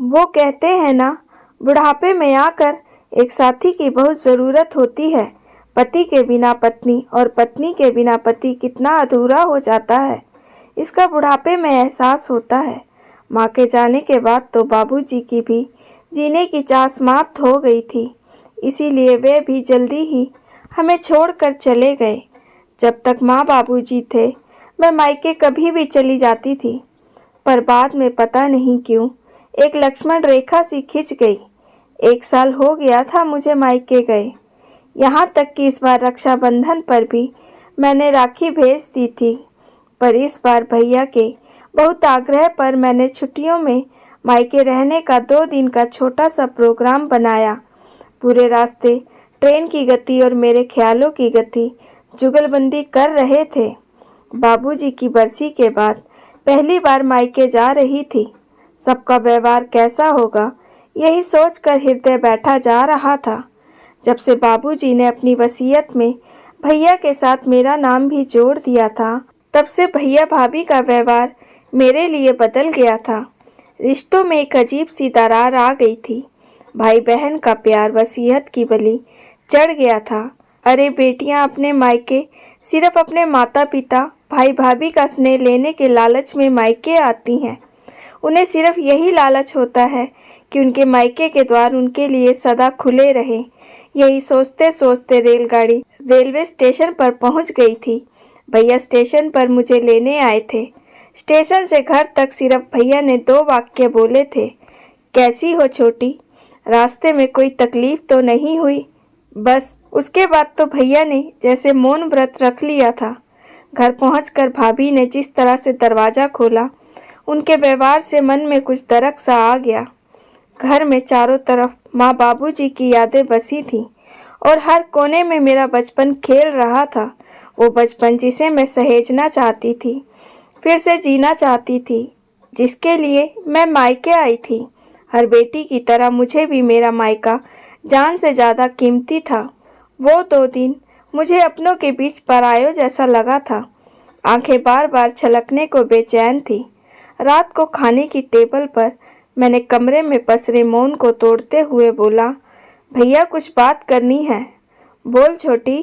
वो कहते हैं ना, बुढ़ापे में आकर एक साथी की बहुत ज़रूरत होती है। पति के बिना पत्नी और पत्नी के बिना पति कितना अधूरा हो जाता है, इसका बुढ़ापे में एहसास होता है। माँ के जाने के बाद तो बाबूजी की भी जीने की चाह समाप्त हो गई थी, इसीलिए वे भी जल्दी ही हमें छोड़कर चले गए। जब तक माँ बाबूजी थे, मैं मायके कभी भी चली जाती थी, पर बाद में पता नहीं क्यों एक लक्ष्मण रेखा सी खिंच गई। 1 साल हो गया था मुझे मायके गए, यहाँ तक कि इस बार रक्षाबंधन पर भी मैंने राखी भेज दी थी। पर इस बार भैया के बहुत आग्रह पर मैंने छुट्टियों में मायके रहने का 2 दिन का छोटा सा प्रोग्राम बनाया। पूरे रास्ते ट्रेन की गति और मेरे ख्यालों की गति जुगलबंदी कर रहे थे। बाबूजी की बरसी के बाद पहली बार मायके जा रही थी। सबका व्यवहार कैसा होगा, यही सोचकर हृदय बैठा जा रहा था। जब से बाबूजी ने अपनी वसीयत में भैया के साथ मेरा नाम भी जोड़ दिया था, तब से भैया भाभी का व्यवहार मेरे लिए बदल गया था। रिश्तों में एक अजीब सी दरार आ गई थी। भाई बहन का प्यार वसीयत की बलि चढ़ गया था। अरे बेटियां अपने मायके सिर्फ अपने माता पिता भाई भाभी का स्नेह लेने के लालच में मायके आती हैं। उन्हें सिर्फ यही लालच होता है कि उनके मायके के द्वार उनके लिए सदा खुले रहे। यही सोचते सोचते रेलगाड़ी रेलवे स्टेशन पर पहुंच गई थी। भैया स्टेशन पर मुझे लेने आए थे। स्टेशन से घर तक सिर्फ भैया ने 2 वाक्य बोले थे, कैसी हो छोटी, रास्ते में कोई तकलीफ तो नहीं हुई। बस उसके बाद तो भैया ने जैसे मौन व्रत रख लिया था। घर पहुंचकर भाभी ने जिस तरह से दरवाज़ा खोला, उनके व्यवहार से मन में कुछ दरक सा आ गया। घर में चारों तरफ माँ बाबूजी की यादें बसी थीं और हर कोने में मेरा बचपन खेल रहा था। वो बचपन जिसे मैं सहेजना चाहती थी, फिर से जीना चाहती थी, जिसके लिए मैं मायके आई थी। हर बेटी की तरह मुझे भी मेरा मायका जान से ज़्यादा कीमती था। वो 2 दिन मुझे अपनों के बीच परायों जैसा लगा था। आंखें बार बार छलकने को बेचैन थी। रात को खाने की टेबल पर मैंने कमरे में पसरे मौन को तोड़ते हुए बोला, भैया कुछ बात करनी है। बोल छोटी।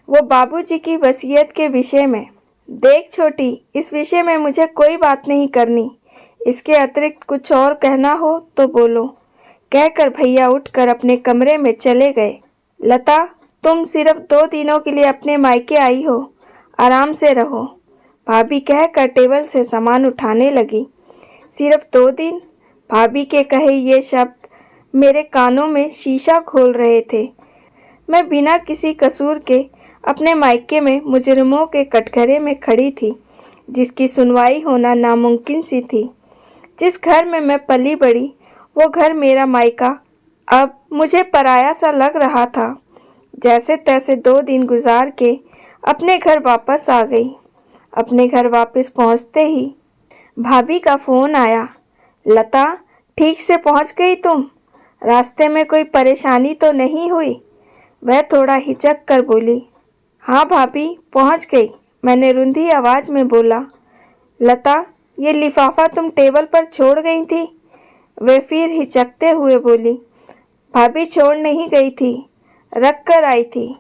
वो बाबूजी की वसीयत के विषय में। देख छोटी, इस विषय में मुझे कोई बात नहीं करनी। इसके अतिरिक्त कुछ और कहना हो तो बोलो, कहकर भैया उठकर अपने कमरे में चले गए। लता, तुम सिर्फ 2 दिनों के लिए अपने मायके आई हो, आराम से रहो, भाभी कहकर टेबल से सामान उठाने लगी। सिर्फ 2 दिन? भाभी के कहे ये शब्द मेरे कानों में शीशा खोल रहे थे। मैं बिना किसी कसूर के अपने मायके में मुजरिमों के कटघरे में खड़ी थी, जिसकी सुनवाई होना नामुमकिन सी थी। जिस घर में मैं पली बड़ी, वो घर मेरा मायका अब मुझे पराया सा लग रहा था। जैसे तैसे 2 दिन गुजार के अपने घर वापस आ गई। अपने घर वापस पहुंचते ही भाभी का फ़ोन आया। लता, ठीक से पहुंच गई तुम? रास्ते में कोई परेशानी तो नहीं हुई? वह थोड़ा हिचक कर बोली, हाँ भाभी, पहुंच गई। मैंने रुंधी आवाज़ में बोला। लता, ये लिफाफा तुम टेबल पर छोड़ गई थी? वे फिर हिचकते हुए बोली, भाभी छोड़ नहीं गई थी, रख कर आई थी,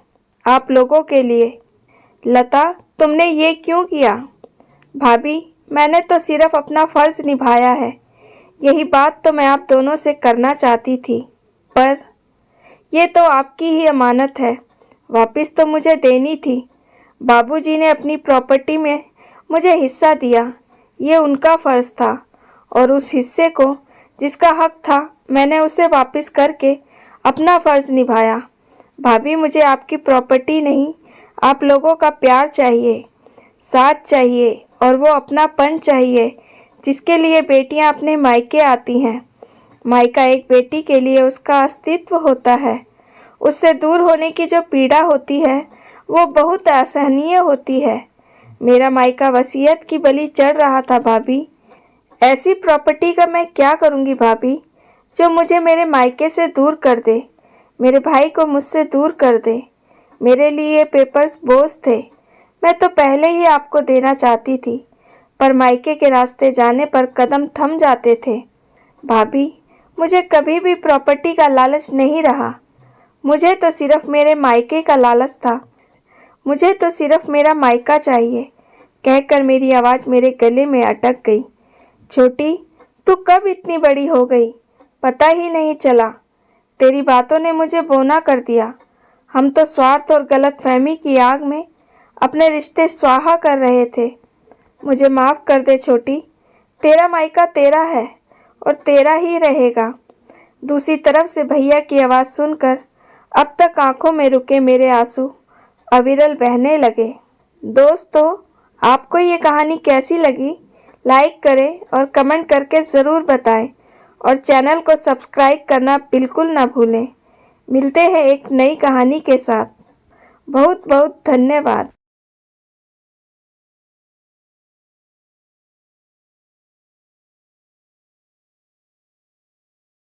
आप लोगों के लिए। लता, तुमने ये क्यों किया? भाभी, मैंने तो सिर्फ अपना फ़र्ज़ निभाया है। यही बात तो मैं आप दोनों से करना चाहती थी, पर ये तो आपकी ही अमानत है, वापस तो मुझे देनी थी। बाबूजी ने अपनी प्रॉपर्टी में मुझे हिस्सा दिया, ये उनका फ़र्ज़ था, और उस हिस्से को जिसका हक था, मैंने उसे वापस करके अपना फ़र्ज़ निभाया। भाभी, मुझे आपकी प्रॉपर्टी नहीं, आप लोगों का प्यार चाहिए, साथ चाहिए, और वो अपनापन चाहिए जिसके लिए बेटियां अपने मायके आती हैं। मायका एक बेटी के लिए उसका अस्तित्व होता है। उससे दूर होने की जो पीड़ा होती है, वो बहुत असहनीय होती है। मेरा मायका वसीयत की बलि चढ़ रहा था भाभी। ऐसी प्रॉपर्टी का मैं क्या करूँगी भाभी, जो मुझे मेरे मायके से दूर कर दे, मेरे भाई को मुझसे दूर कर दे। मेरे लिए ये पेपर्स बोझ थे। मैं तो पहले ही आपको देना चाहती थी, पर मायके के रास्ते जाने पर कदम थम जाते थे। भाभी, मुझे कभी भी प्रॉपर्टी का लालच नहीं रहा। मुझे तो सिर्फ मेरे मायके का लालच था। मुझे तो सिर्फ मेरा मायका चाहिए, कहकर मेरी आवाज़ मेरे गले में अटक गई। छोटी, तू कब इतनी बड़ी हो गई, पता ही नहीं चला। तेरी बातों ने मुझे बौना कर दिया। हम तो स्वार्थ और गलतफहमी की आग में अपने रिश्ते स्वाहा कर रहे थे। मुझे माफ़ कर दे छोटी, तेरा मायका तेरा है और तेरा ही रहेगा। दूसरी तरफ से भैया की आवाज़ सुनकर अब तक आंखों में रुके मेरे आंसू अविरल बहने लगे। दोस्तों, आपको ये कहानी कैसी लगी? लाइक करें और कमेंट करके ज़रूर बताएं और चैनल को सब्सक्राइब करना बिल्कुल ना भूलें। मिलते हैं एक नई कहानी के साथ। बहुत बहुत धन्यवाद।